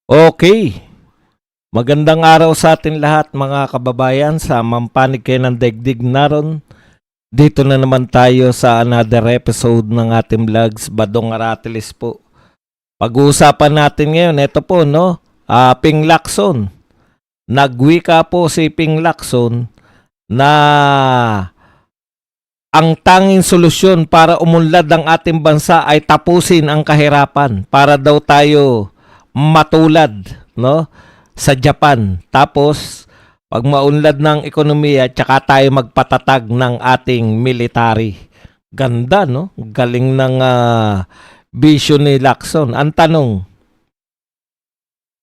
Okay. Magandang araw sa atin lahat mga kababayan sa mampanig kayo ng daigdig naron. Dito na naman tayo sa another episode ng ating vlogs, Badong Aratilis po. Pag-uusapan natin ngayon, ito po no, Ping Lacson. Nagwika po si Ping Lacson na ang tanging solusyon para umunlad ang ating bansa ay tapusin ang kahirapan para daw tayo matulad no sa Japan. Tapos pag maunlad ng ekonomiya, tsaka tayo magpatatag ng ating military. Ganda no, galing ng vision ni Lacson. Ang tanong,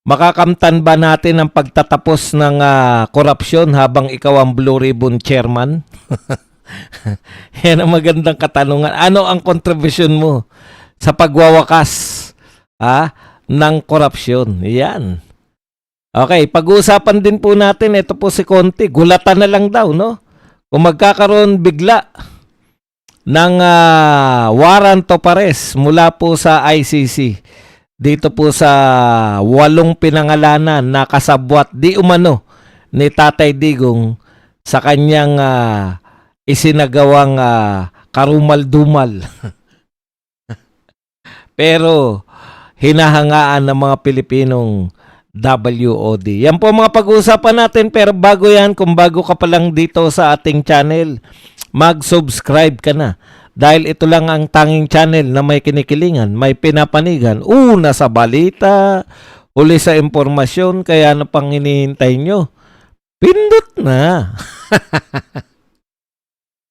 makakamtan ba natin ang pagtatapos ng korupsyon habang ikaw ang Blue Ribbon Chairman? Yan ang magandang katanungan. Ano ang contribution mo sa pagwawakas ng korupsyon? Yan. Okay, pag-uusapan din po natin, ito po si Conti, gulatan na lang daw, no? Kung magkakaroon bigla ng warrant of arrest mula po sa ICC, dito po sa 8 pinangalanan na kasabwat di umano ni Tatay Digong sa kanyang isinagawang karumal-dumal. Pero hinahangaan ng mga Pilipinong WOD. Yan po mga pag-uusapan natin, pero bago yan, kung bago ka pa lang dito sa ating channel, mag-subscribe ka na. Dahil ito lang ang tanging channel na may kinikilingan, may pinapanigan. Una sa balita, uli sa impormasyon, kaya ano pang hinihintay nyo? Pindot na!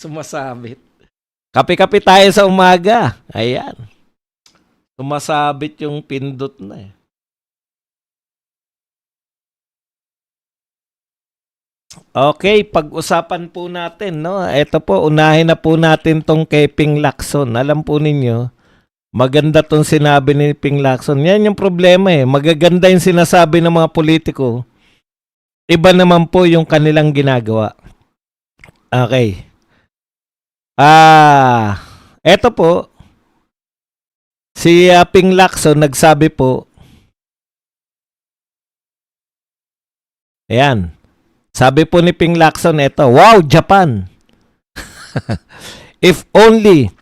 Sumasabit. Kape-kape tayo sa umaga. Ayan. Sumasabit yung pindot na eh. Okay, pag-usapan po natin, no? Ito po, unahin na po natin tong kay Ping Lacson. Alam po ninyo, maganda tong sinabi ni Ping Lacson. Yan yung problema eh. Magaganda yung sinasabi ng mga politiko. Iba naman po yung kanilang ginagawa. Okay. Ito po, si Ping Lacson nagsabi po, ayan, sabi po ni Ping Lacson, ito, wow, Japan. If only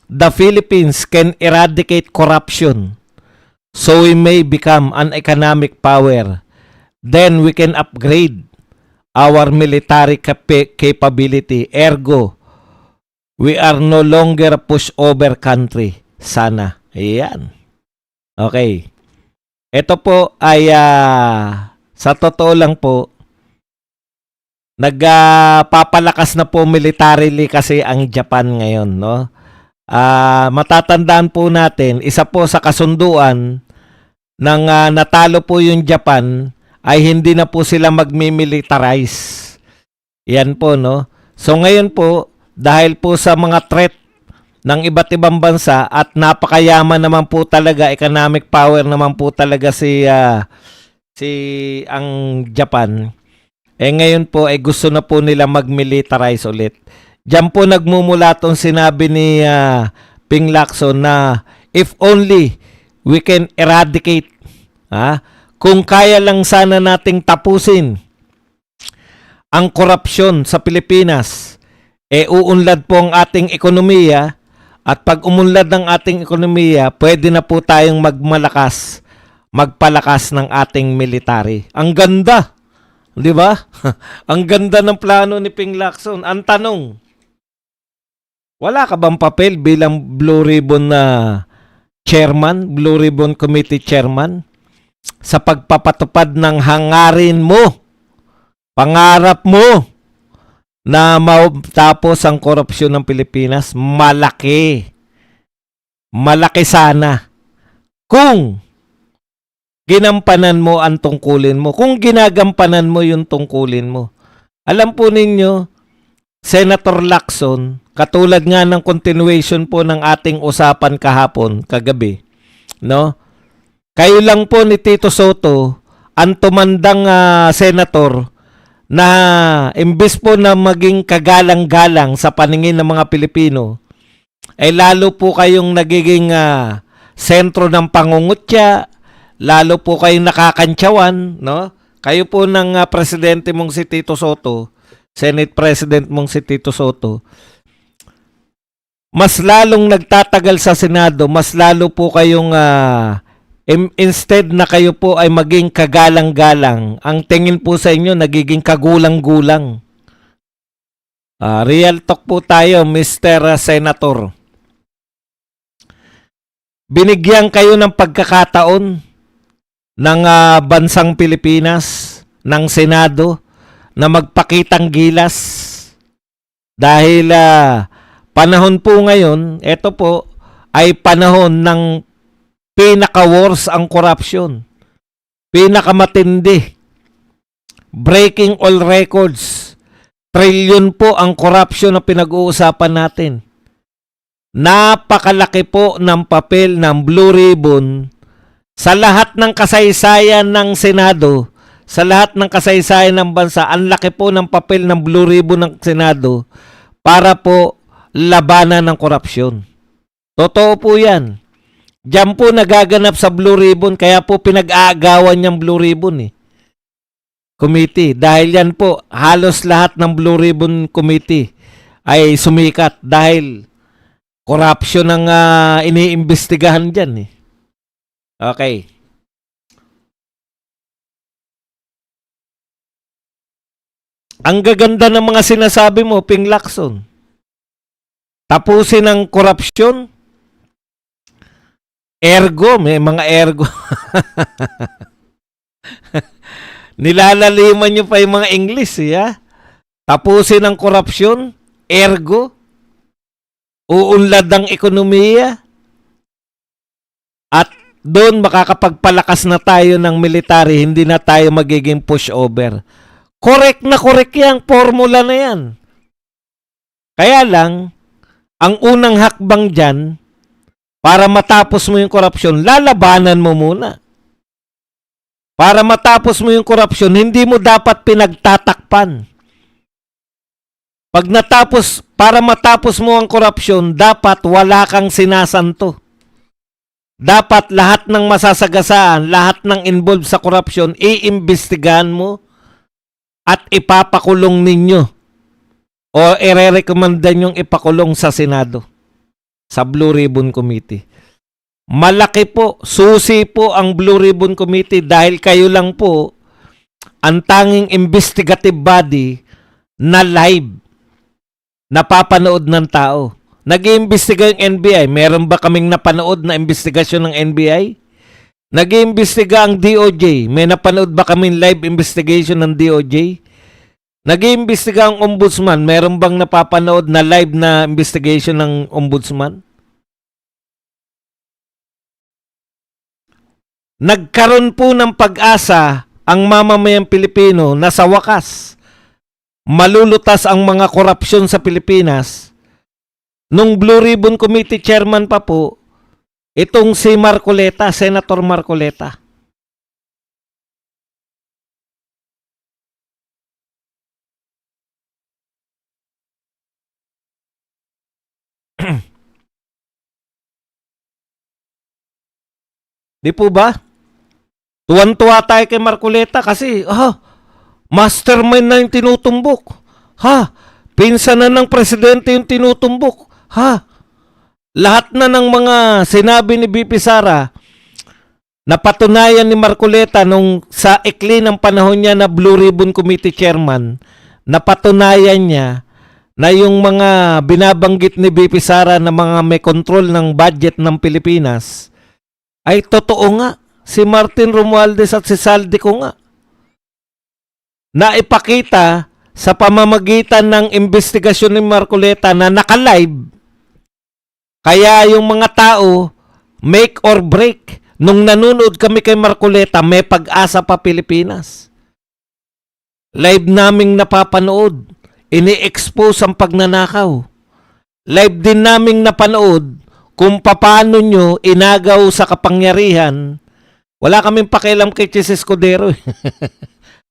the Philippines can eradicate corruption so we may become an economic power, then we can upgrade our military capability. Ergo, we are no longer a pushover country. Sana. Ayan. Okay. Ito po ay sa totoo lang po, nagpapalakas na po militarily kasi ang Japan ngayon, no? Matatandaan po natin, isa po sa kasunduan ng natalo po yung Japan ay hindi na po sila magmi-militarize. Yan po, no? So ngayon po, dahil po sa mga threat ng iba't ibang bansa at napakayaman naman po talaga, economic power naman po talaga si ang Japan. Ngayon po ay gusto na po nila mag-militarize ulit. Diyan po nagmumula tong sinabi ni Ping Lacson na if only we can eradicate, kung kaya lang sana nating tapusin ang korupsyon sa Pilipinas, uunlad po ang ating ekonomiya, at pag umunlad ng ating ekonomiya, pwede na po tayong magpalakas ng ating military. Ang ganda! Di ba? Ang ganda ng plano ni Ping Lacson. Ang tanong, wala ka bang papel bilang Blue Ribbon chairman, Blue Ribbon Committee chairman, sa pagpapatupad ng hangarin mo, pangarap mo, na matapos ang korupsyon ng Pilipinas? Malaki. Malaki sana. Kung ginampanan mo ang tungkulin mo. Kung ginagampanan mo yung tungkulin mo. Alam po ninyo, Senator Lacson, katulad nga ng continuation po ng ating usapan kahapon, kagabi, no? Kayo lang po ni Tito Soto, ang tumandang senator na imbes po na maging kagalang-galang sa paningin ng mga Pilipino, ay lalo po kayong nagiging sentro ng pangungutya, lalo po kayong nakakantsawan, no? Kayo po ng presidente mong si Tito Soto, Senate President mong si Tito Soto, mas lalong nagtatagal sa Senado, mas lalo po kayong instead na kayo po ay maging kagalang-galang, ang tingin po sa inyo nagiging kagulang-gulang. Real talk po tayo, Mr. Senator. Binigyan kayo ng pagkakataon ng bansang Pilipinas, ng Senado, na magpakitang gilas. Dahil panahon po ngayon, ito po ay panahon ng pinaka-worst ang corruption. Pinakamatindi. Breaking all records. Trilyon po ang corruption na pinag-uusapan natin. Napakalaki po ng papel ng Blue Ribbon sa lahat ng kasaysayan ng Senado, sa lahat ng kasaysayan ng bansa. Ang laki po ng papel ng Blue Ribbon ng Senado para po labanan ng korupsyon. Totoo po yan. Diyan po nagaganap sa Blue Ribbon, kaya po pinag-aagawan niyang Blue Ribbon Committee. Dahil yan po, halos lahat ng Blue Ribbon Committee ay sumikat dahil korupsyon ang iniimbestigahan dyan Okay. Ang gaganda ng mga sinasabi mo, Ping Lacson. Tapusin ang korupsyon. Ergo, may mga ergo. Nilalaliman nyo pa yung mga English, Tapusin ang korupsyon. Ergo, uunlad ang ekonomiya. At doon makakapagpalakas na tayo ng military, hindi na tayo magiging pushover. Correct na correct yang formula na yan. Kaya lang, ang unang hakbang dyan, para matapos mo yung korupsyon, lalabanan mo muna. Para matapos mo yung korupsyon, hindi mo dapat pinagtatakpan. Para matapos mo ang korupsyon, dapat wala kang sinasanto. Dapat lahat ng masasagasaan, lahat ng involved sa korupsyon, iimbestigahan mo at ipapakulong ninyo o irerekomenda nyong ipakulong sa Senado, sa Blue Ribbon Committee. Malaki po, susi po ang Blue Ribbon Committee dahil kayo lang po ang tanging investigative body na live, napapanood ng tao. Nag-iimbestiga yung NBI. Meron ba kaming napanood na investigasyon ng NBI? Nag-iimbestiga ang DOJ. May napanood ba kaming live investigation ng DOJ? Nag-iimbestiga ang Ombudsman. Meron bang napapanood na live na investigation ng Ombudsman? Nagkaroon po ng pag-asa ang mamamayang Pilipino na sa wakas malulutas ang mga korupsyon sa Pilipinas. Nung Blue Ribbon Committee chairman pa po, itong si Marcoleta, Senator Marcoleta. Di po ba? Tuwan-tuwa tayo kay Marcoleta kasi, mastermind na yung tinutumbok. Pinsan na ng presidente yung tinutumbok. Lahat na ng mga sinabi ni BP Sara, napatunayan ni Marcoleta nung sa ikli ng panahon niya na Blue Ribbon Committee Chairman, napatunayan niya na yung mga binabanggit ni BP Sara na mga may control ng budget ng Pilipinas, ay totoo nga. Si Martin Romualdez at si Saldico nga. Naipakita sa pamamagitan ng investigasyon ni Marcoleta na naka-live. Kaya yung mga tao, make or break. Nung nanonood kami kay Marcoleta, may pag-asa pa Pilipinas. Live naming napapanood. Ini-expose ang pagnanakaw. Live din naming napanood kung paano nyo inagaw sa kapangyarihan. Wala kaming pakialam kay Chis Escudero.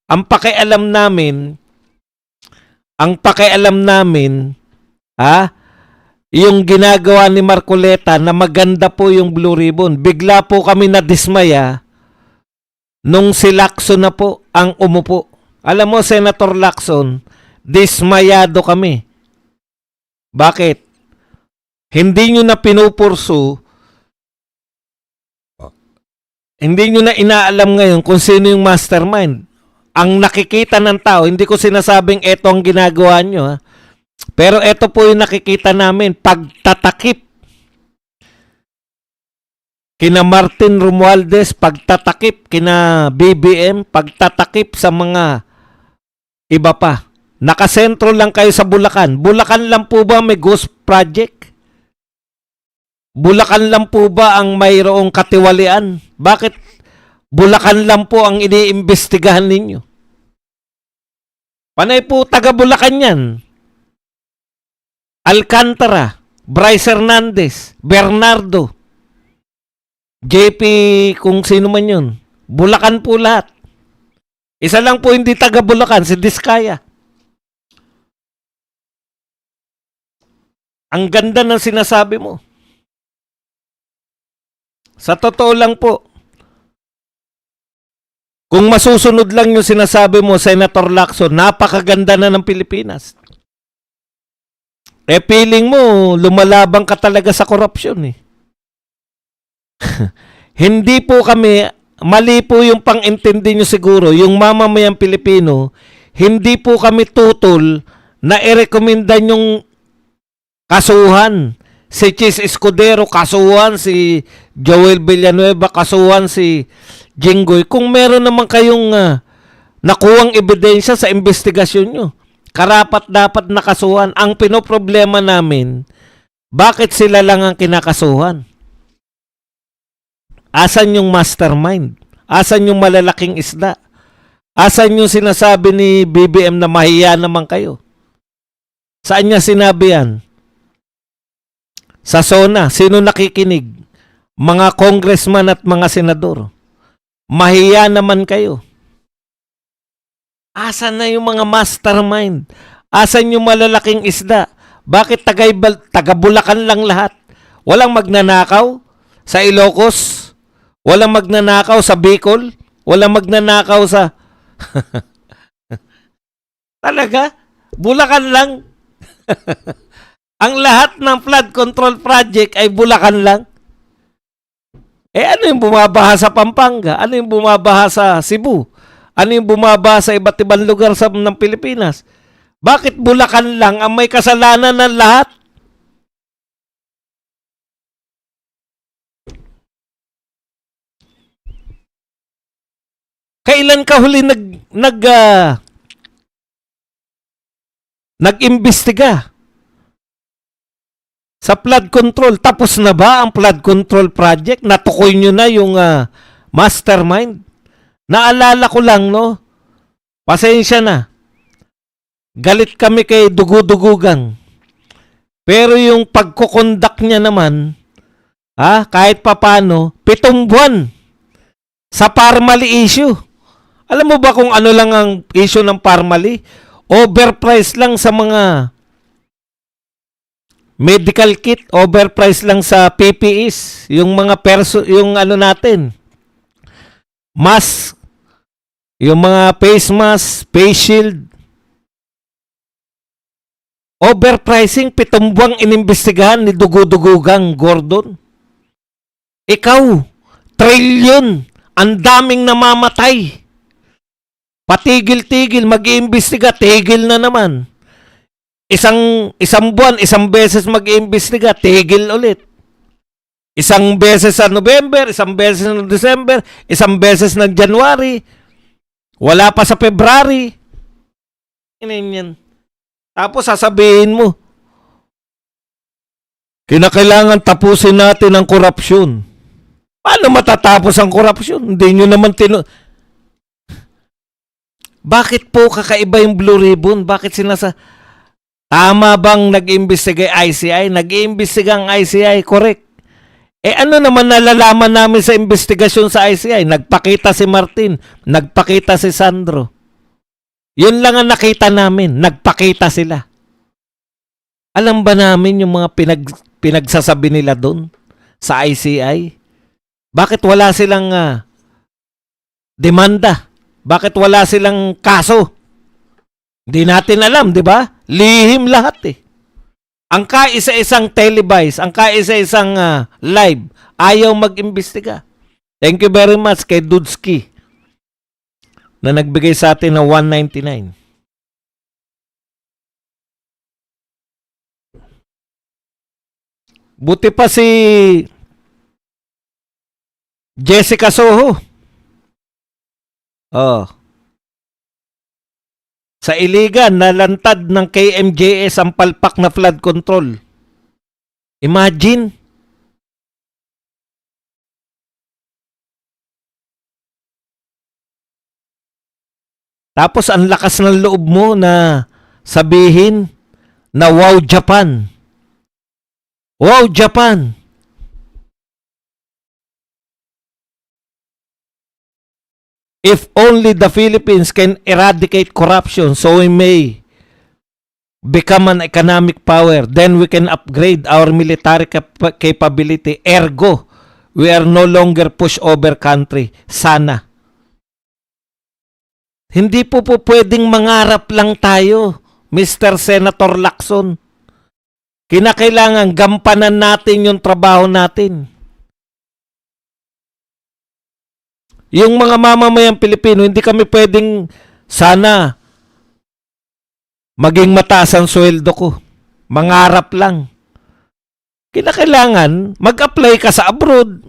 Ang pakialam namin, yung ginagawa ni Marcoleta na maganda po yung Blue Ribbon. Bigla po kami nadismaya nung si Lacson na po ang umupo. Alam mo, Senator Lacson, dismayado kami. Bakit? Hindi nyo na pinupursu, hindi nyo na inaalam ngayon kung sino yung mastermind. Ang nakikita ng tao, hindi ko sinasabing eto ang ginagawa nyo, ha? Pero eto po yung nakikita namin, pagtatakip. Kina Martin Romualdez, pagtatakip. Kina BBM, pagtatakip sa mga iba pa. Nakasentro lang kayo sa Bulacan. Bulacan lang po ba may ghost project? Bulacan lang po ba ang mayroong katiwalian? Bakit Bulacan lang po ang iniimbestigahan ninyo? Panay po taga Bulacan yan. Alcantara, Bryce Hernandez, Bernardo, JP kung sino man yun. Bulacan po lahat. Isa lang po hindi taga Bulacan, si Diskaya. Ang ganda ng sinasabi mo. Sa totoo lang po, kung masusunod lang yung sinasabi mo, Senator Lacson, napakaganda na ng Pilipinas. Eh, feeling mo, lumalabang ka talaga sa korupsyon eh. Hindi po kami, mali po yung pang-intindi nyo siguro, yung mamamayang Pilipino, hindi po kami tutol na i-recommenda yung kasuhan. Si Chis Escudero, kasuhan. Si Joel Villanueva, kasuhan. Si Jinggoy. Kung meron naman kayong nakuwang ebidensya sa investigasyon nyo, karapat dapat nakasuhan. Ang pinoproblema namin, bakit sila lang ang kinakasuhan? Asan yung mastermind? Asan yung malalaking isda? Asan yung sinasabi ni BBM na mahiya naman kayo? Saan niya sinabi yan? Sa SONA, sino nakikinig? Mga congressman at mga senador. Mahiya naman kayo. Asan na yung mga mastermind? Asan yung malalaking isda? Bakit taga Bulacan lang lahat? Walang magnanakaw sa Ilocos? Walang magnanakaw sa Bicol? Walang magnanakaw sa... Talaga? Bulacan lang? Ang lahat ng flood control project ay Bulacan lang? Eh ano yung bumabaha sa Pampanga? Ano yung bumabaha sa Cebu? Ano yung bumabaha sa iba't ibang lugar ng Pilipinas? Bakit Bulacan lang ang may kasalanan ng lahat? Kailan ka huli nag-imbestiga sa flood control? Tapos na ba ang flood control project? Natukoy nyo na yung mastermind? Naalala ko lang, no? Pasensya na. Galit kami kay Dugudugugang. Pero yung pagkukondak niya naman, kahit papano, 7 buwan sa Parmali issue. Alam mo ba kung ano lang ang issue ng Parmali? Overprice lang sa mga medical kit, overprice lang sa PPEs, yung mga yung ano natin, mask, yung mga face mask, face shield. Overpricing, 7 buwang inimbestigahan ni Dugudugugang Gordon. Ikaw, trilyon, ang daming namamatay. Patigil-tigil, mag-iimbestiga, tigil na naman. Isang buwan, isang beses mag-iimbestiga, tigil ulit. Isang beses sa November, isang beses sa December, isang beses ng January. Wala pa sa February. Yan. Tapos sasabihin mo, kinakailangan tapusin natin ang korupsyon. Paano matatapos ang korupsyon? Hindi nyo naman Bakit po kakaiba yung Blue Ribbon? Bakit tama bang nag-iimbestiga ICI? Nag-iimbestiga ang ICI, correct. Eh ano naman nalalaman namin sa investigasyon sa ICI? Nagpakita si Martin, nagpakita si Sandro. Yun lang ang nakita namin, nagpakita sila. Alam ba namin yung mga pinagsasabi nila doon sa ICI? Bakit wala silang demanda. Bakit wala silang kaso? Hindi natin alam, di ba? Lihim lahat eh. Ang kaisa-isang televise, ang kaisa-isang live, ayaw mag-imbestiga. Thank you very much kay Dudski na nagbigay sa atin ng 199. Buti pa si Jessica Soho. Oh. Sa Iligan, nalantad ng KMJS ang palpak na flood control. Imagine. Tapos ang lakas ng loob mo na sabihin na wow Japan. Wow Japan. If only the Philippines can eradicate corruption so we may become an economic power, then we can upgrade our military capability. Ergo, we are no longer pushover country. Sana. Hindi po pwedeng mangarap lang tayo, Mr. Senator Lacson. Kinakailangan gampanan natin yung trabaho natin. Yung mga mamamayang Pilipino, hindi kami pwedeng sana maging mataas ang sweldo ko. Mangarap lang. Kinakailangan mag-apply ka sa abroad.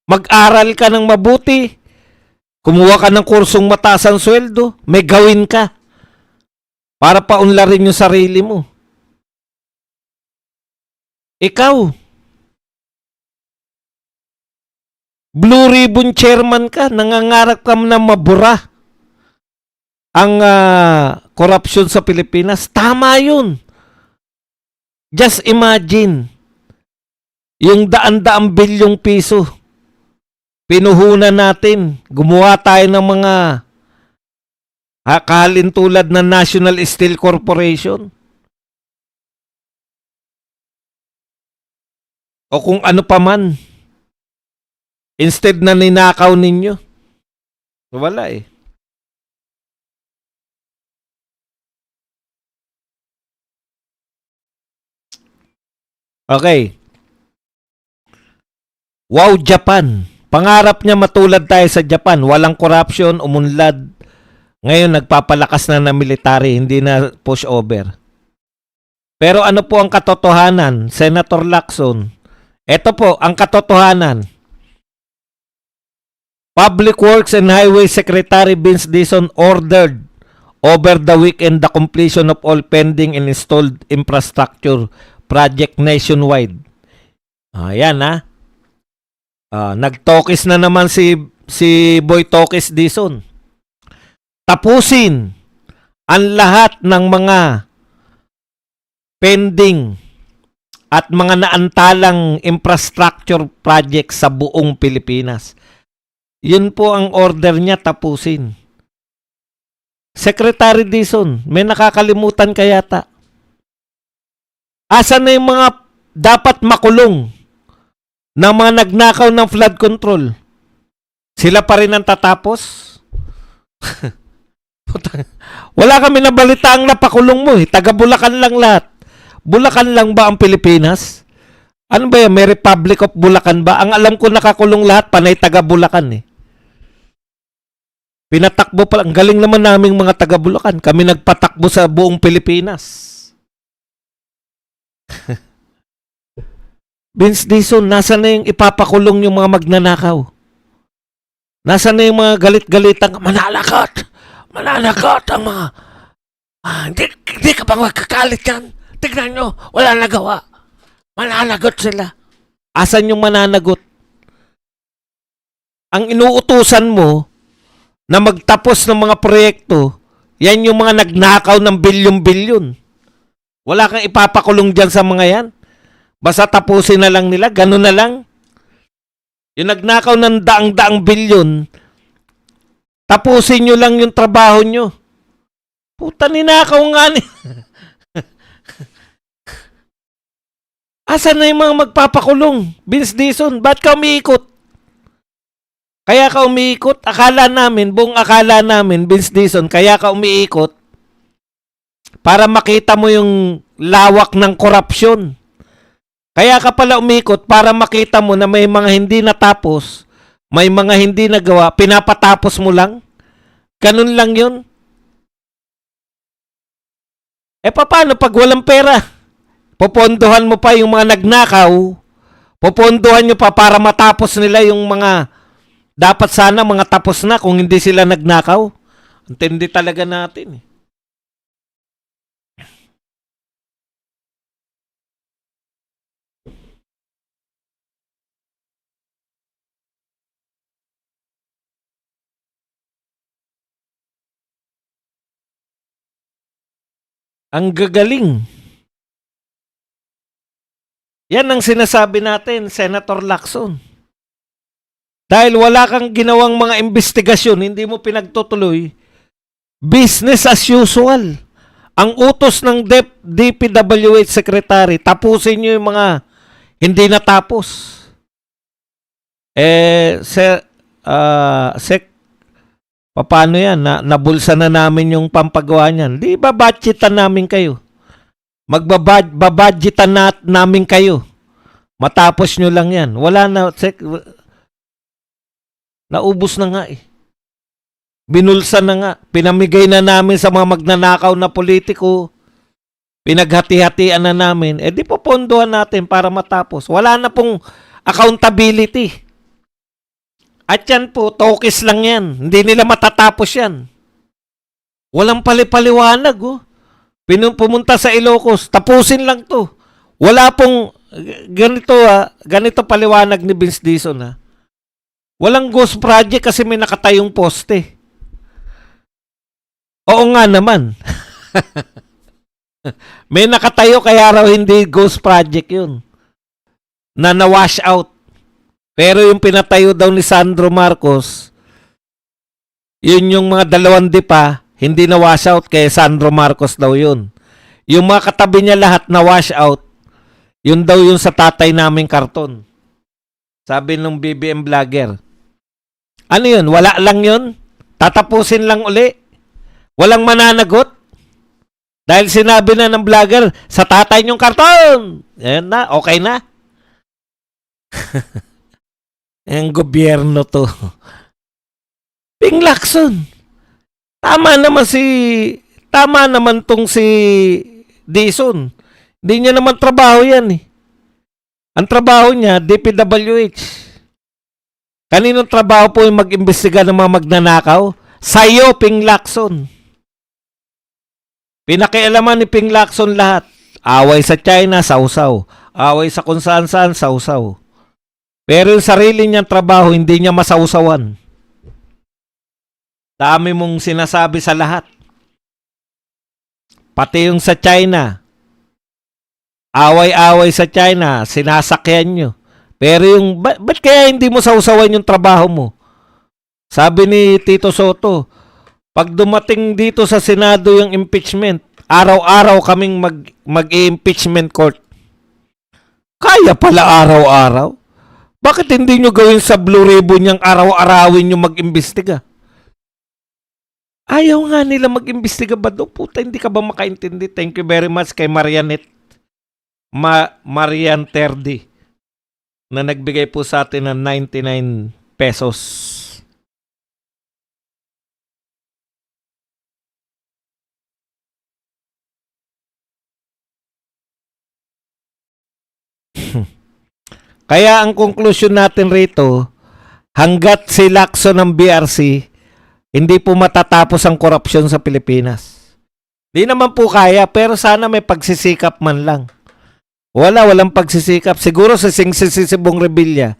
Mag-aral ka ng mabuti. Kumuha ka ng kursong mataas ang sweldo. May gawin ka. Para paunlarin yung sarili mo. Ikaw, Blue Ribbon Chairman ka, nangangarap ka na mabura ang korupsyon sa Pilipinas. Tama yun. Just imagine, yung daan-daang bilyong piso, pinuhunan natin, gumawa tayo ng mga kahalintulad ng National Steel Corporation. O kung ano pa man. Instead na ninakaw ninyo. Wala eh. Okay. Wow, Japan. Pangarap niya matulad tayo sa Japan. Walang corruption, umunlad. Ngayon, nagpapalakas na ng military, hindi na pushover. Pero ano po ang katotohanan, Senator Lacson? Ito po ang katotohanan. Public Works and Highway Secretary Vince Dizon ordered over the weekend the completion of all pending and installed infrastructure project nationwide. Ayan ha. Nagtokis na naman si Boy Tokis Dizon. Tapusin ang lahat ng mga pending at mga naantalang infrastructure project sa buong Pilipinas. Yun po ang order niya, tapusin. Secretary Dizon, may nakakalimutan ka yata. Asan na yung mga dapat makulong na mga nagnakaw ng flood control? Sila pa rin ang tatapos? Wala kami nabalitaang napakulong mo eh. Taga Bulacan lang lahat. Bulacan lang ba ang Pilipinas? Ano ba yan? May Republic of Bulacan ba? Ang alam ko nakakulong lahat, panay taga Bulacan eh. Pinatakbo pa lang. Ang galing naman naming mga taga Bulacan. Kami nagpatakbo sa buong Pilipinas. Vince Dizon, nasa na yung ipapakulong yung mga magnanakaw? Nasa na yung mga galit-galitang mananakot? Mananakot ang mga... hindi ka bang magkakalit yan? Tignan nyo, wala nagawa. Mananagot sila. Asan yung mananagot? Ang inuutusan mo na magtapos ng mga proyekto, yan yung mga nagnakaw ng bilyon-bilyon. Wala kang ipapakulong dyan sa mga yan. Basta tapusin na lang nila, ganun na lang. Yung nagnakaw ng daang-daang bilyon, tapusin nyo lang yung trabaho nyo. Puta, ninakaw nga ni... Asan na yung mga magpapakulong? Vince Dizon, ba't ka umiikot? Kaya ka umiikot, buong akala namin, Vince Dizon, kaya ka umiikot para makita mo yung lawak ng korupsyon. Kaya ka pala umiikot para makita mo na may mga hindi natapos, may mga hindi nagawa, pinapatapos mo lang. Ganun lang yun. Paano pag walang pera? Popondohan mo pa yung mga nagnakaw, popondohan nyo pa para matapos nila yung mga dapat sana mga tapos na kung hindi sila nagnakaw. Ang tindi talaga natin. Ang gagaling. Yan ang sinasabi natin, Senator Lacson. Dahil wala kang ginawang mga investigasyon, hindi mo pinagtutuloy, business as usual. Ang utos ng DPWH Secretary, tapusin nyo yung mga hindi natapos. Sek, paano yan? Nabulsa na namin yung pampagawa niyan. Di ba budgetan namin kayo? Magbabudgetan namin kayo. Matapos nyo lang yan. Wala na, Sek. Naubos na nga eh. Binulsa na nga. Pinamigay na namin sa mga magnanakaw na politiko. Pinaghati-hatian na namin. Di popondohan natin para matapos. Wala na pong accountability. At yan po, tokis lang yan. Hindi nila matatapos yan. Walang palipaliwanag oh. Pumunta sa Ilocos, tapusin lang to. Wala pong ganito paliwanag ni Vince Dizon ha. Walang ghost project kasi may nakatayong poste. Oo nga naman. May nakatayo kaya raw hindi ghost project yun. Na na-wash out. Pero yung pinatayo daw ni Sandro Marcos, yun yung mga 2 dipa, hindi na-wash out kay Sandro Marcos daw yun. Yung mga katabi niya lahat na-wash out, yun daw yung sa tatay naming karton. Sabi nung BBM vlogger. Ano yun? Wala lang yun? Tatapusin lang uli? Walang mananagot? Dahil sinabi na ng vlogger, sa tatay niyong karton! Ayan na, okay na. Ang gobyerno to. Ping Lacson. Tama naman tong si Dizon. Hindi niya naman trabaho yan eh. Ang trabaho niya, DPWH. Kaninong trabaho po yung mag-imbestiga ng mga magnanakaw? Sa'yo, Ping Lacson. Pinakialaman ni Ping Lacson lahat. Away sa China, sausaw. Away sa kung saan-saan, sausaw. Pero yung sarili niyang trabaho, hindi niya masausawan. Dami mong sinasabi sa lahat. Pati yung sa China. Away-away sa China, sinasakyan nyo. Pero yung, ba't kaya hindi mo sausawan yung trabaho mo? Sabi ni Tito Soto, pag dumating dito sa Senado yung impeachment, araw-araw kaming mag-impeachment court. Kaya pala araw-araw? Bakit hindi nyo gawin sa Blue Ribbon yung araw-arawin nyo mag-imbestiga? Ayaw nga nila mag-imbestiga ba doon? Puta, hindi ka ba makaintindi? Thank you very much kay Marian Terdi na nagbigay po sa atin ng 99 pesos. Kaya ang conclusion natin rito, hanggat si Lacson ng BRC, hindi po matatapos ang korupsyon sa Pilipinas. Di naman po kaya, pero sana may pagsisikap man lang. Walang pagsisikap. Siguro si Bong Revilla.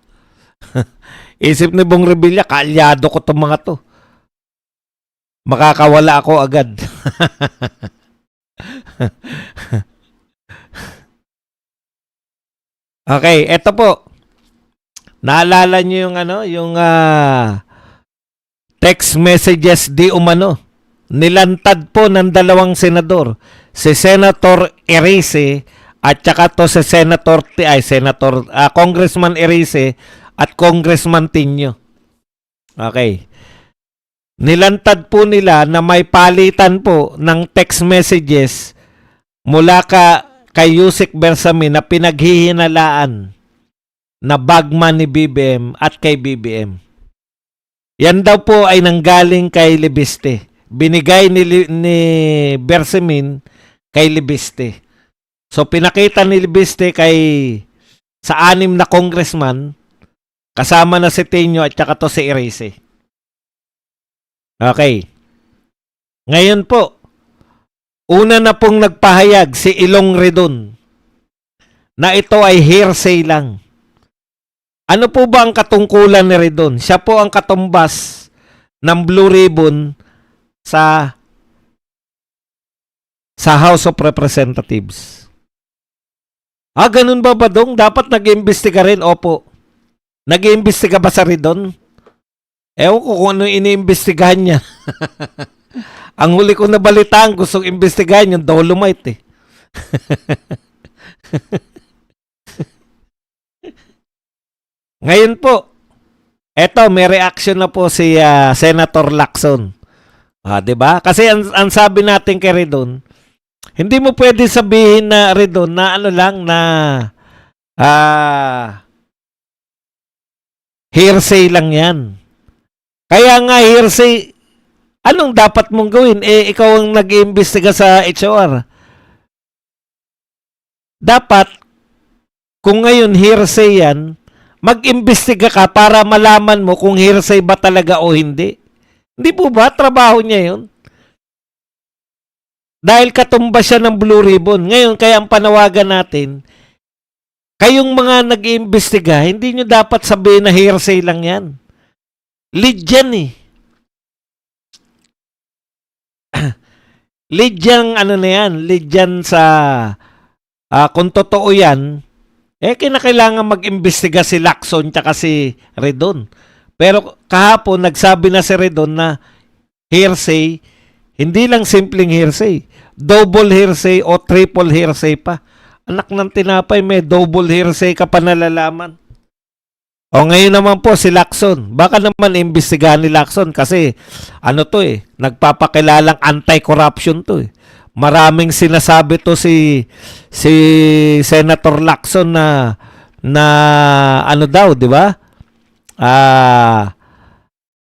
Isip ni Bong Revilla, kaalyado ko itong mga to. Makakawala ako agad. Okay, eto po. Naalala niyo yung text messages di umano. Nilantad po ng 2 senador. Si Senator Erice at saka to si Congressman Erice at Congressman Tinio. Okay. Nilantad po nila na may palitan po ng text messages mula kay Yusek Bersamin na pinaghihinalaan na bagman ni BBM at kay BBM. Yan daw po ay nanggaling kay Libiste. Binigay ni Bersamin kay Libiste. So pinakita ni Libiste sa 6 na congressman, kasama na si Tenyo at saka to si Erese. Okay. Ngayon po, una na pong nagpahayag si Ilong Redon na ito ay hearsay lang. Ano po ba ang katungkulan ni Redon? Siya po ang katumbas ng Blue Ribbon sa House of Representatives. Ganun ba Badong? Dapat nag-iimbestiga rin? Opo. Nag-iimbestiga ba sa Redon? Ewan ko kung ano iniimbestigahan niya. Ang huli ko nabalitaan, gustong imbestigahan yung Dolomite eh. Ngayon po, eto may reaction na po si Senator Lacson. 'Di ba? Kasi ang sabi natin kay Redon, hindi mo pwede sabihin na Redon na ano lang na hearsay lang 'yan. Kaya nga hearsay, anong dapat mong gawin? Ikaw ang nag-iimbestiga sa HOR. Dapat, kung ngayon hearsay yan, mag-imbestiga ka para malaman mo kung hearsay ba talaga o hindi. Hindi po ba? Trabaho niya yun. Dahil katumba siya ng Blue Ribbon. Ngayon, kaya ang panawagan natin, kayong mga nag-iimbestiga, hindi nyo dapat sabihin na hearsay lang yan. Lead yan eh. Lead yan, ano na yan, lead yan sa, kung totoo yan, kinakailangan mag-imbestiga si Lacson tsaka si Redon. Pero kahapon, nagsabi na si Redon na hearsay, hindi lang simpleng hearsay, double hearsay o triple hearsay pa. Anak ng tinapay, may double hearsay ka pa nalalaman. O ngayon naman po si Lacson. Baka naman imbestigahan ni Lacson kasi nagpapakilalang anti-corruption to eh. Maraming sinasabi to si Senator Lacson na ano daw, di ba?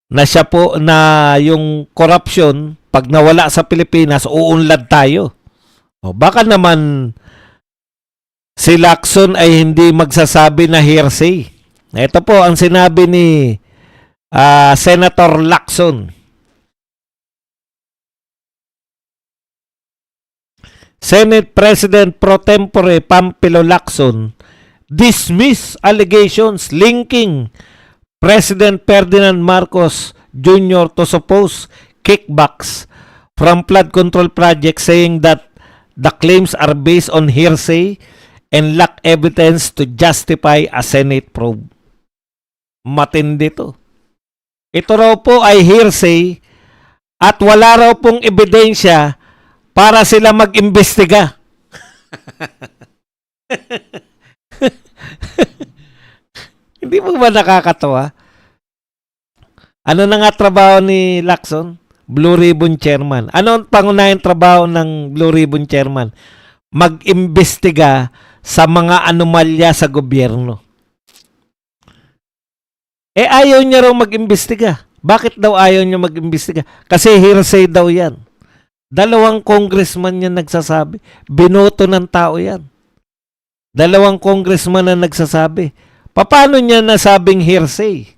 Na siya po na yung corruption pag nawala sa Pilipinas uunlad tayo. O baka naman si Lacson ay hindi magsasabi na hearsay. Ito po ang sinabi ni Senator Lacson. Senate President Pro Tempore Pampilo Lacson dismiss allegations linking President Ferdinand Marcos Jr. to supposed kickbacks from flood control project, saying that the claims are based on hearsay and lack evidence to justify a Senate probe. Matindi to. Ito raw po ay hearsay at wala raw pong ebidensya para sila mag-imbestiga. Hindi mo ba nakakatawa? Ano na nga trabaho ni Lacson? Blue Ribbon Chairman. Ano ang pangunahing trabaho ng Blue Ribbon Chairman? Mag-imbestiga sa mga anomalya sa gobyerno. Ayaw niya raw mag-imbestiga. Bakit daw ayaw niya mag-imbestiga? Kasi hearsay daw yan. 2 congressman niya nagsasabi. Binoto ng tao yan. 2 congressman na nagsasabi. Paano niya nasabing hearsay?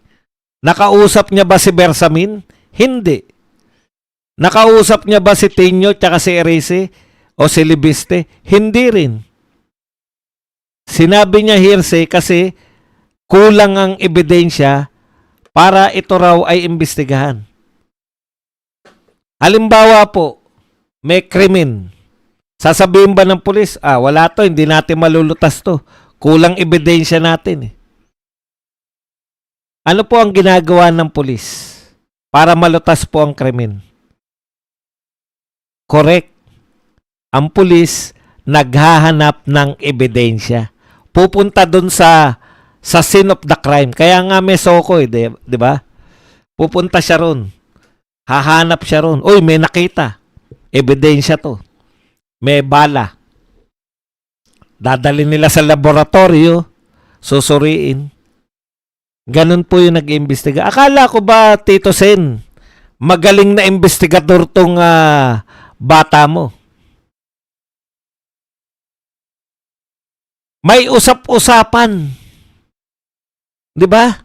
Nakausap niya ba si Bersamin? Hindi. Nakausap niya ba si Tenyo tsaka si Erese o si Libiste? Hindi rin. Sinabi niya hearsay kasi kulang ang ebidensya para ito raw ay imbestigahan. Halimbawa po, may krimen. Sasabihin ba ng pulis, wala to, hindi natin malulutas to. Kulang ebidensya natin eh. Ano po ang ginagawa ng pulis para malutas po ang krimen? Correct. Ang pulis naghahanap ng ebidensya. Pupunta dun sa scene of the crime. Kaya nga may soko eh, di ba? Pupunta siya ron. Hahanap siya ron. Uy, may nakita. Ebidensya to. May bala. Dadalhin nila sa laboratorio. Susuriin. Ganun po yung nag-iimbestiga. Akala ko ba, Tito Sen, magaling na investigador tong bata mo? May usap-usapan. Di ba?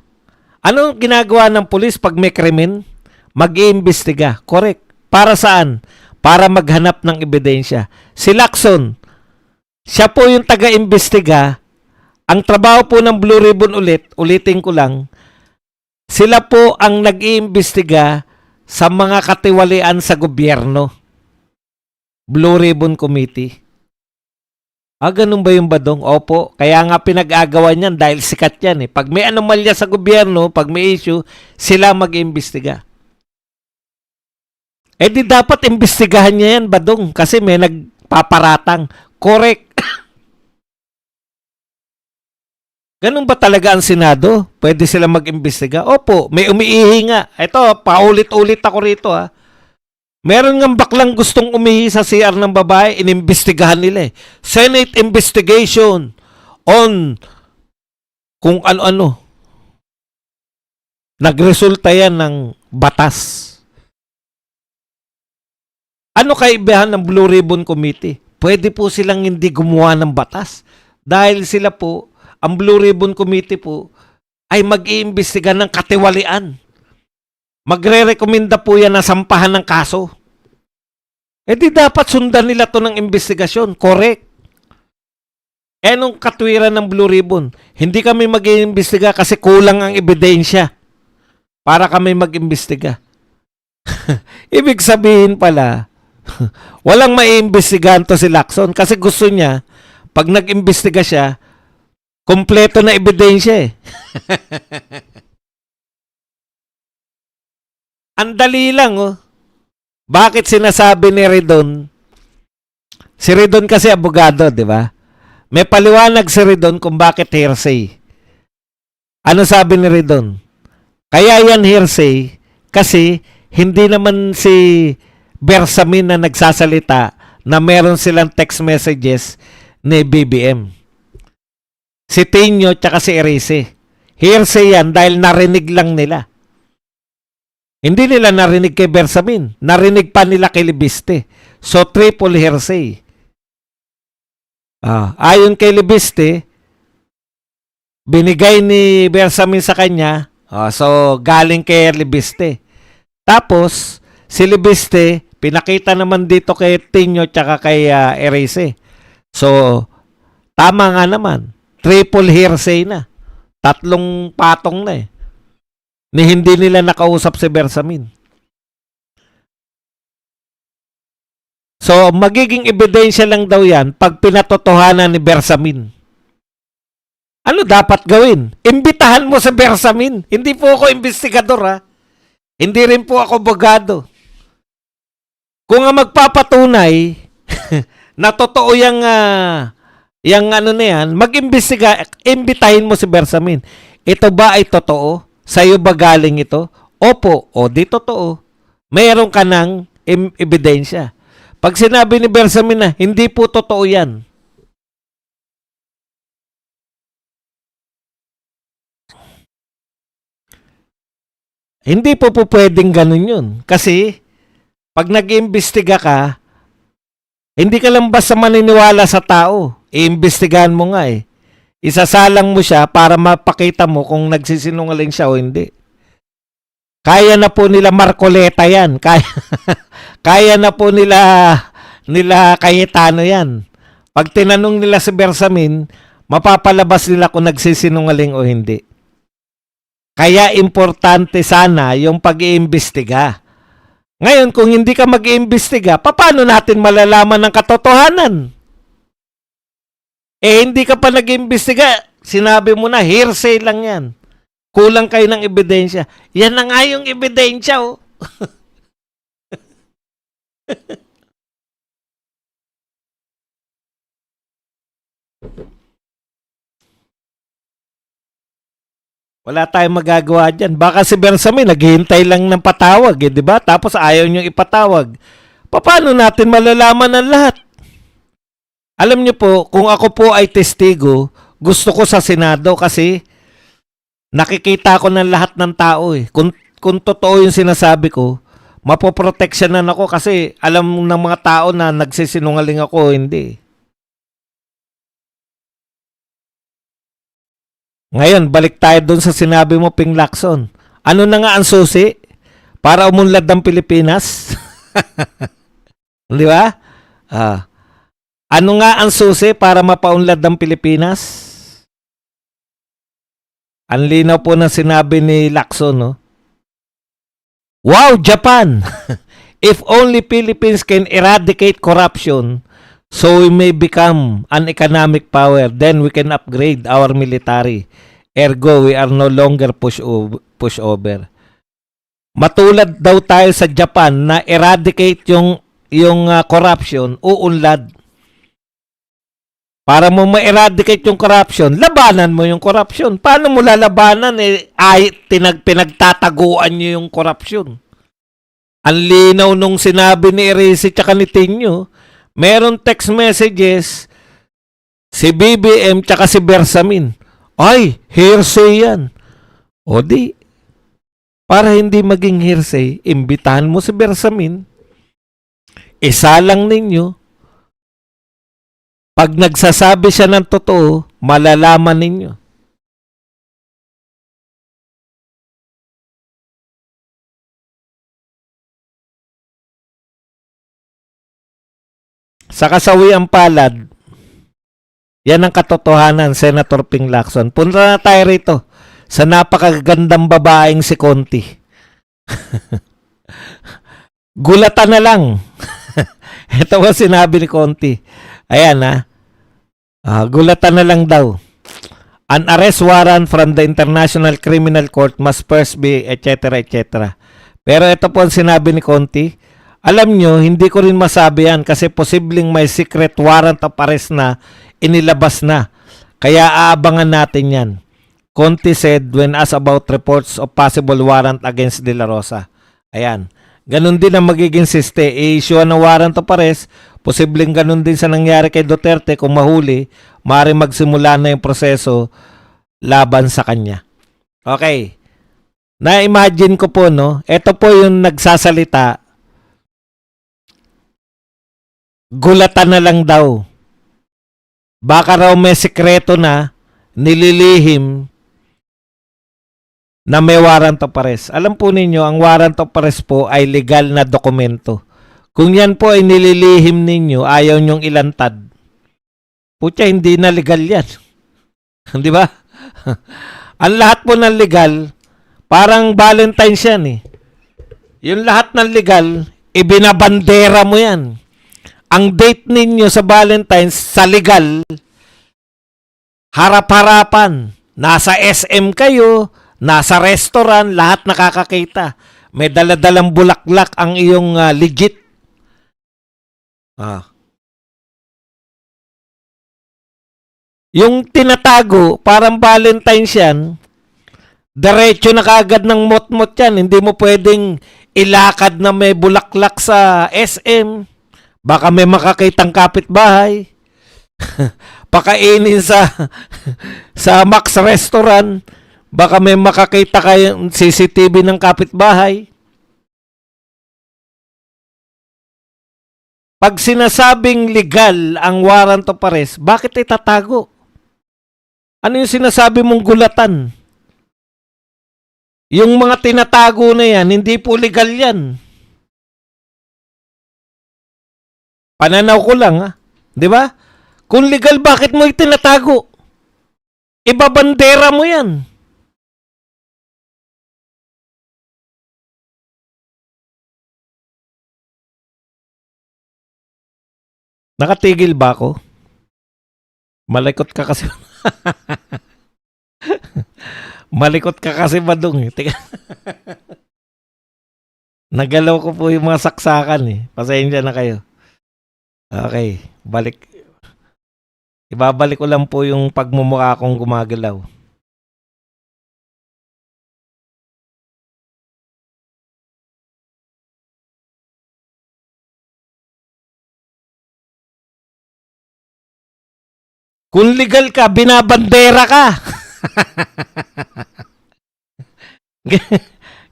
Ano ginagawa ng pulis pag may krimen? Mag-iimbestiga. Correct. Para saan? Para maghanap ng ebidensya. Si Lacson, siya po yung taga-imbestiga. Ang trabaho po ng Blue Ribbon ulitin ko lang, sila po ang nag-iimbestiga sa mga katiwalian sa gobyerno. Blue Ribbon Committee. Ganun ba yung Badong? Opo. Kaya nga pinag-agawan niyan dahil sikat yan eh. Pag may anomalya sa gobyerno, pag may issue, sila mag-imbestiga. Di dapat imbestigahan niya yan, Badong. Kasi may nagpaparatang. Correct. Ganun ba talaga ang Senado? Pwede sila mag-imbestiga? Opo. May umiihi nga. Ito, paulit-ulit ako rito ha. Meron ng baklang gustong umihi sa CR ng babae, inimbestigahan nila eh. Senate investigation on kung ano-ano. Nagresulta yan ng batas. Ano kaibahan ng Blue Ribbon Committee? Pwede po silang hindi gumawa ng batas. Dahil sila po, ang Blue Ribbon Committee po, ay mag-iimbestiga ng katiwalian. Magre-rekomenda po yan na sampahan ng kaso. Di dapat sundan nila to ng investigasyon. Correct. Nung katwiran ng Blue Ribbon, hindi kami mag-iimbestiga kasi kulang ang ebidensya para kami mag-imbestiga. Ibig sabihin pala, walang maiimbestigahan to si Lacson kasi gusto niya, pag nag-imbestiga siya, kompleto na ebidensya eh. Ang dali lang oh. Bakit sinasabi ni Redon? Si Redon kasi abogado, di ba? May paliwanag si Redon kung bakit hearsay. Ano sabi ni Redon? Kaya yan hearsay kasi hindi naman si Bersamin na nagsasalita na meron silang text messages ni BBM. Si Tinyo tsaka si Erice. Hearsay yan dahil narinig lang nila. Hindi nila narinig kay Bersamin. Narinig pa nila kay Libiste. So, triple hearsay. Ayon kay Libiste, binigay ni Bersamin sa kanya. So, galing kay Libiste. Tapos, si Libiste, pinakita naman dito kay Tinyo tsaka kay Erice. So, tama nga naman. Triple hearsay na. 3 patong na eh. Ni hindi nila nakausap si Bersamin. So, magiging ebidensya lang daw yan pag pinatotohanan ni Bersamin. Ano dapat gawin? Imbitahan mo si Bersamin. Hindi po ako investigador ha. Hindi rin po ako abogado. Kung nga magpapatunay na totoo yung ano na yan, mag-imbestiga, imbitahin mo si Bersamin. Ito ba ay totoo? Sa'yo ba galing ito? Opo. O di totoo. Mayroon ka ng ebidensya. Pag sinabi ni Bersamin na, hindi po totoo yan. Hindi po pwedeng ganun yun. Kasi, pag nag-iimbestiga ka, hindi ka lang basta maniniwala sa tao. Iimbestigahan mo nga eh. Isasalang mo siya para mapakita mo kung nagsisinungaling siya o hindi. Kaya na po nila Marcoleta yan. Kaya na po nila Cayetano yan. Pag tinanong nila si Bersamin, mapapalabas nila kung nagsisinungaling o hindi. Kaya importante sana yung pag-iimbestiga. Ngayon, kung hindi ka mag-iimbestiga, paano natin malalaman ang katotohanan? Hindi ka pa nag-imbestiga, sinabi mo na, hearsay lang yan. Kulang kayo ng ebidensya. Yan na nga yung ebidensya, oh. Wala tayong magagawa dyan. Baka si Bersamin, naghihintay lang ng patawag, eh, di ba? Tapos ayaw niyong ipatawag. Paano natin malalaman ang lahat? Alam niyo po, kung ako po ay testigo, gusto ko sa Senado kasi nakikita ko ng lahat ng tao eh. Kung totoo yung sinasabi ko, mapoproteksyonan ako kasi alam ng mga tao na nagsisinungaling ako o hindi. Ngayon, balik tayo doon sa sinabi mo, Ping Lacson. Ano na nga ang susi para umunlad ng Pilipinas? Di ba? Ah. Ano nga ang susi para mapaunlad ng Pilipinas? Ang linaw po ng sinabi ni Lacson, no? Wow, Japan! If only Philippines can eradicate corruption, so we may become an economic power, then we can upgrade our military. Ergo, we are no longer pushover. Matulad daw tayo sa Japan na eradicate yung corruption, uunlad. Para mo ma-eradicate yung corruption, labanan mo yung corruption. Paano mo lalabanan? Pinagtataguan nyo yung corruption. Ang linaw nung sinabi ni Erisi tsaka ni Tinyo, meron text messages si BBM tsaka si Bersamin. Ay, hearsay yan. O di, para hindi maging hearsay, imbitahan mo si Bersamin, isa lang ninyo. Pag nagsasabi siya ng totoo, malalaman ninyo. Sa kasawiang palad, yan ang katotohanan, Senator Ping Lacson. Punta na tayo rito sa napakagandang babaeng si Conti. Gulatan na lang. Ito ang sinabi ni Conti. Ayan ha. Gulatan na lang daw. An arrest warrant from the International Criminal Court must first be etc. etc. Pero ito po ang sinabi ni Conti. Alam nyo, hindi ko rin masabi yan kasi posibleng may secret warrant of arrest na inilabas na. Kaya aabangan natin yan. Conti said when asked about reports of possible warrant against De La Rosa. Ayan. Ganon din ang magiging siste. I-issue ng warrant of arrest. Posibleng ganon din sa nangyari kay Duterte kung mahuli, maaari magsimula na yung proseso laban sa kanya. Okay. Na-imagine ko po, no? Ito po yung nagsasalita. Gulatan na lang daw. Baka raw may sekreto na nililihim na may warrant of arrest. Alam po ninyo, ang warrant of arrest po ay legal na dokumento. Kung yan po ay nililihim ninyo, ayaw nyong ilantad. Putya, hindi na legal yan. Di ba? Ang lahat po ng legal, parang Valentine's yan eh. Yung lahat ng legal, ibinabandera mo yan. Ang date ninyo sa Valentine's, sa legal, harap-harapan. Nasa SM kayo, nasa restaurant, lahat nakakakita. May daladalang bulaklak ang iyong legit. Yung tinatago, parang Valentine's yan, diretso na kaagad ng mot-mot yan. Hindi mo pwedeng ilakad na may bulaklak sa SM. Baka may makakitang kapitbahay. Pakainin sa Max Restaurant. Baka may makakita kayong CCTV ng kapitbahay. Pag sinasabing legal ang warrant of arrest, bakit itatago? Ano yung sinasabi mong gulatan? Yung mga tinatago na yan, hindi po legal yan. Pananaw ko lang, ha? Di ba? Kung legal, bakit mo itinatago? Ibabandera mo yan. Nakatigil ba ako? Malikot ka kasi. Malikot ka kasi badong. Nagalaw ko po yung mga saksakan eh. Pasensya na kayo. Okay, balik. Ibabalik ko lang po yung pagmumukha kong gumagalaw. Kung legal ka, binabandera ka.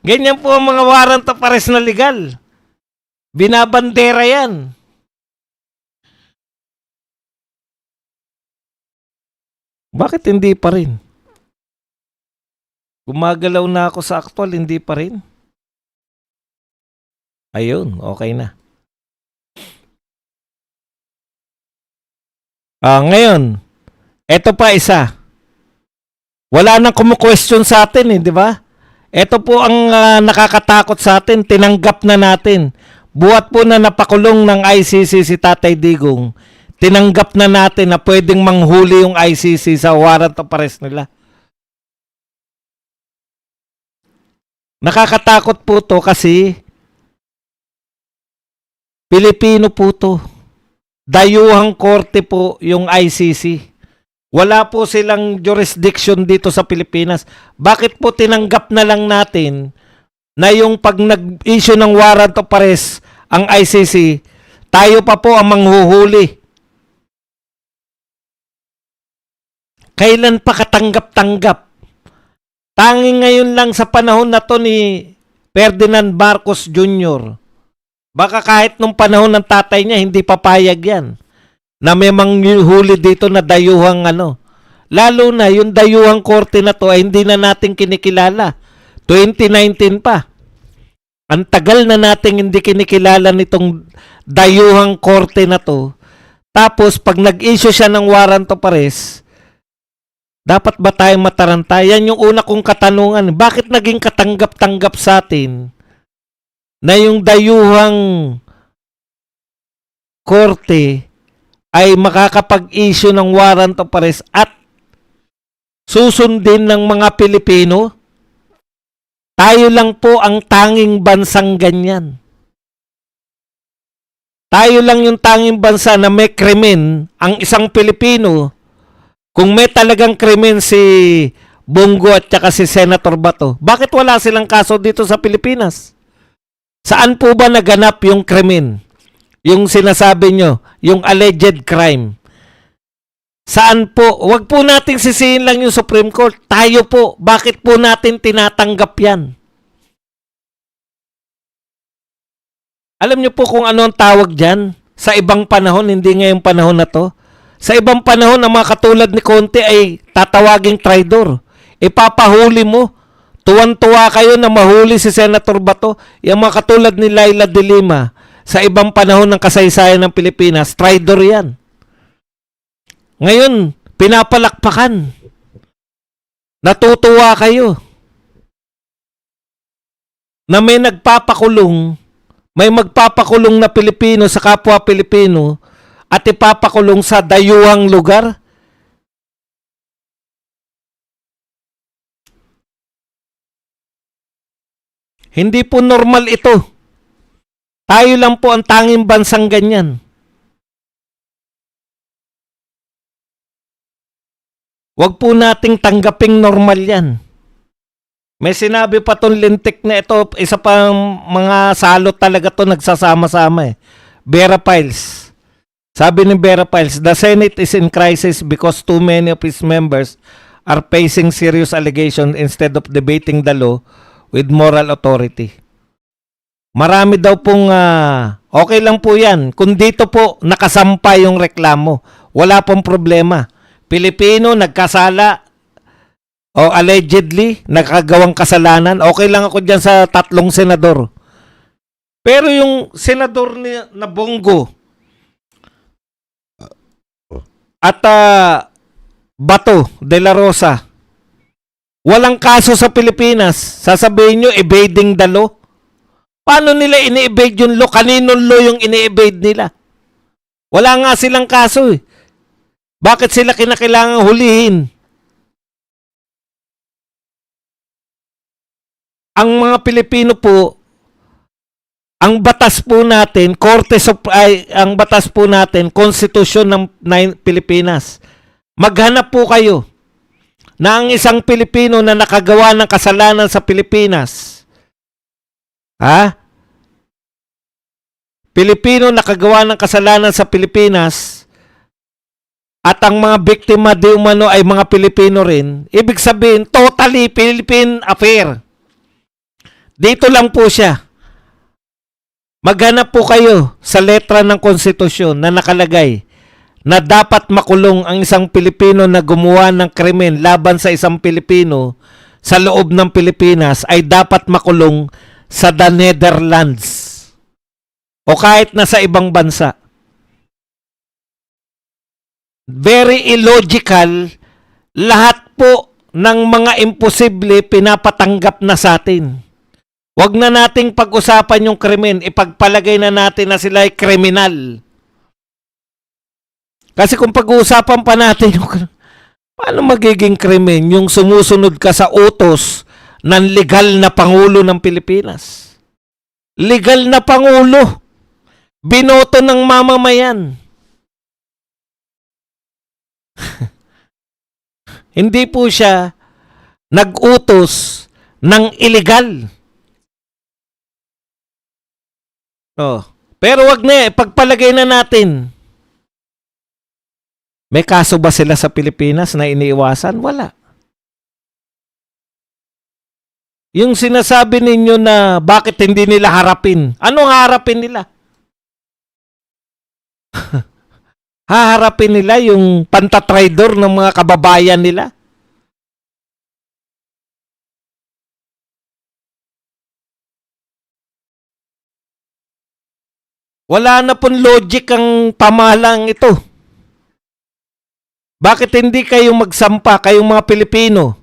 Ganyan po ang mga warrant of arrest na legal. Binabandera yan. Bakit hindi pa rin? Gumagalaw na ako sa actual, hindi pa rin. Ayun, okay na. Ngayon, eto pa isa. Wala nang kumu-question sa atin di ba? Ito po ang nakakatakot sa atin, tinanggap na natin. Buhat po na napakulong ng ICC si Tatay Digong, tinanggap na natin na pwedeng manghuli yung ICC sa warrant of arrest nila. Nakakatakot po to kasi Pilipino po to. Dayuhang korte po yung ICC. Wala po silang jurisdiction dito sa Pilipinas. Bakit po tinanggap na lang natin na yung pag nag-issue ng warrant of arrest ang ICC, tayo pa po ang manghuhuli? Kailan pa katanggap-tanggap? Tanging ngayon lang sa panahon na to ni Ferdinand Marcos Jr. Baka kahit nung panahon ng tatay niya, hindi papayag yan na may manghuli dito na dayuhang Lalo na yung dayuhang korte na to ay hindi na natin kinikilala. 2019 pa. Ang tagal na nating hindi kinikilala nitong dayuhang korte na to. Tapos pag nag-issue siya ng warrant of arrest, dapat ba tayong mataranta? Yan yung una kong katanungan. Bakit naging katanggap-tanggap sa atin na yung dayuhang korte ay makakapag-issue ng warrant of arrest at susundin ng mga Pilipino? Tayo lang po ang tanging bansang ganyan. Tayo lang yung tanging bansa na may krimen. Ang isang Pilipino, kung may talagang krimen si Bongo at saka si Senator Bato, bakit wala silang kaso dito sa Pilipinas? Saan po ba naganap yung krimen? Yung sinasabi nyo, yung alleged crime. Saan po? Huwag po nating sisihin lang yung Supreme Court. Tayo po. Bakit po natin tinatanggap yan? Alam nyo po kung ano ang tawag dyan? Sa ibang panahon, hindi ngayong panahon na to. Sa ibang panahon, ang mga katulad ni Conte ay tatawaging traidor. Ipapahuli mo. Tuwan-tuwa kayo na mahuli si Senator Bato. Yung mga katulad ni Laila de Lima, sa ibang panahon ng kasaysayan ng Pilipinas, traidor yan. Ngayon, pinapalakpakan. Natutuwa kayo na may magpapakulong na Pilipino sa kapwa Pilipino at ipapakulong sa dayuhang lugar. Hindi po normal ito. Tayo lang po ang tanging bansang ganyan. Huwag po nating tanggaping normal yan. May sinabi pa tong lintik na ito, isa pang mga salot talaga to nagsasama-sama Vera Piles. Sabi ni Vera Piles, the Senate is in crisis because too many of its members are facing serious allegations instead of debating the law with moral authority. Marami daw pong okay lang po yan. Kung dito po nakasampa yung reklamo, wala pong problema. Pilipino nagkasala o allegedly nakagawang kasalanan, okay lang ako dyan sa 3 senador. Pero yung senador na Bongo at Bato de la Rosa, walang kaso sa Pilipinas. Sasabihin nyo, evading the law. Paano nila ini-evade yung law? Kaninong law yung ini-evade nila? Wala nga silang kaso Bakit sila kinakailangang hulihin? Ang mga Pilipino po, ang batas po natin, ang batas po natin, konstitusyon ng Pilipinas. Maghanap po kayo na ang isang Pilipino na nakagawa ng kasalanan sa Pilipinas, Pilipino nakagawa ng kasalanan sa Pilipinas, at ang mga biktima di umano ay mga Pilipino rin, ibig sabihin, totally Philippine affair. Dito lang po siya. Maghanap po kayo sa letra ng konstitusyon na nakalagay na dapat makulong ang isang Pilipino na gumawa ng krimen laban sa isang Pilipino sa loob ng Pilipinas ay dapat makulong sa the Netherlands o kahit na sa ibang bansa. Very illogical, lahat po ng mga imposible pinapatanggap na sa atin. Huwag na nating pag-usapan yung krimen, ipagpalagay na natin na sila ay kriminal. Kasi kung pag-uusapan pa natin yung paano magiging krimen yung sumusunod ka sa utos ng legal na Pangulo ng Pilipinas? Legal na Pangulo. Binoto ng mamamayan. Hindi po siya nag-utos ng illegal. Oh. Pero wag na pagpalagay na natin. May kaso ba sila sa Pilipinas na iniiwasan? Wala. Yung sinasabi ninyo na bakit hindi nila harapin. Anong harapin nila? Haharapin nila yung pantatraidor ng mga kababayan nila? Wala na pong logic ang pamahalang ito. Bakit hindi kayo magsampa, kayong mga Pilipino?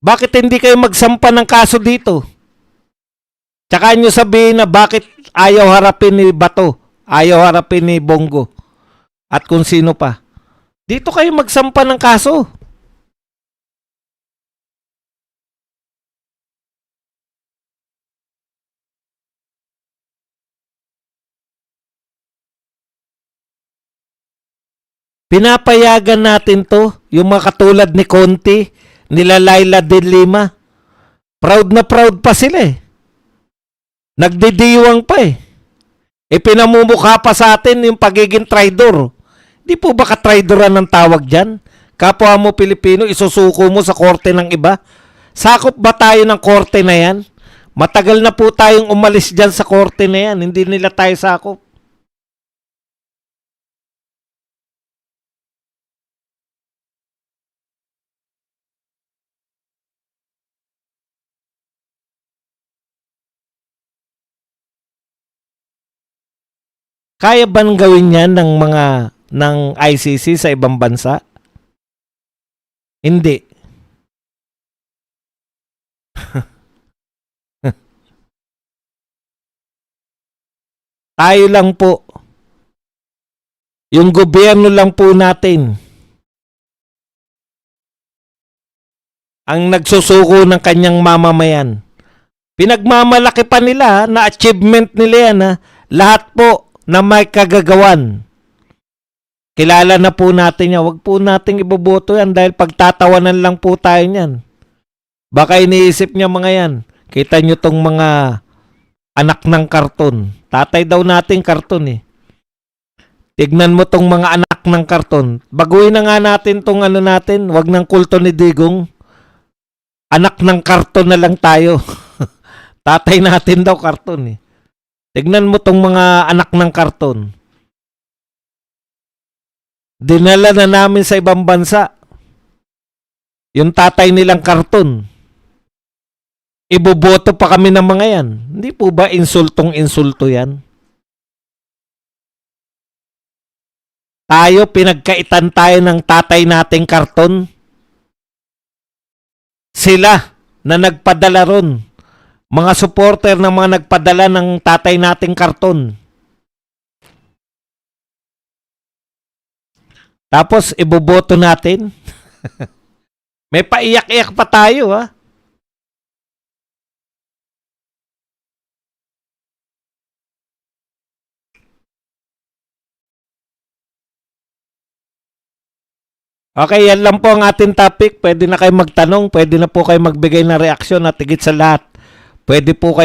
Bakit hindi kayo magsampa ng kaso dito? Tsaka nyo sabihin na bakit ayaw harapin ni Bato, ayaw harapin ni Bongo, at kung sino pa. Dito kayo magsampa ng kaso. Pinapayagan natin to, yung mga katulad ni Conti, nila Laila de Lima. Proud na proud pa sila eh. Nagdidiwang pa eh. Pinamumukha pa sa atin yung pagiging traidor. Di po ba katraidoran ng tawag dyan? Kapwa mo Pilipino, isusuko mo sa korte ng iba? Sakop ba tayo ng korte na yan? Matagal na po tayong umalis dyan sa korte na yan. Hindi nila tayo sakop. Kaya ba nang gawin yan ng ICC sa ibang bansa? Hindi. Tayo lang po. Yung gobyerno lang po natin ang nagsusuko ng kanyang mamamayan. Pinagmamalaki pa nila na achievement nila yan ha. Lahat po na may kagagawan. Kilala na po natin yan. Huwag po nating iboboto yan dahil pagtatawanan lang po tayo yan. Baka iniisip niya mga yan. Kita nyo tong mga anak ng karton. Tatay daw natin karton eh. Tignan mo tong mga anak ng karton. Baguhin na nga natin tong ano natin. Huwag ng kulto ni Digong. Anak ng karton na lang tayo. Tatay natin daw karton eh. Tignan mo tong mga anak ng karton. Dinala na namin sa ibang bansa. Yung tatay nilang karton. Iboboto pa kami ng mga yan. Hindi po ba insultong-insulto yan? Tayo, pinagkaitan tayo ng tatay nating karton. Sila na nagpadala ron. Mga supporter ng mga nagpadala ng tatay nating karton. Tapos, iboboto natin. May paiyak-iyak pa tayo, ha? Okay, yan lang po ang ating topic. Pwede na kayo magtanong, pwede na po kayo magbigay ng reaksyon at higit sa lahat, pwede po kayo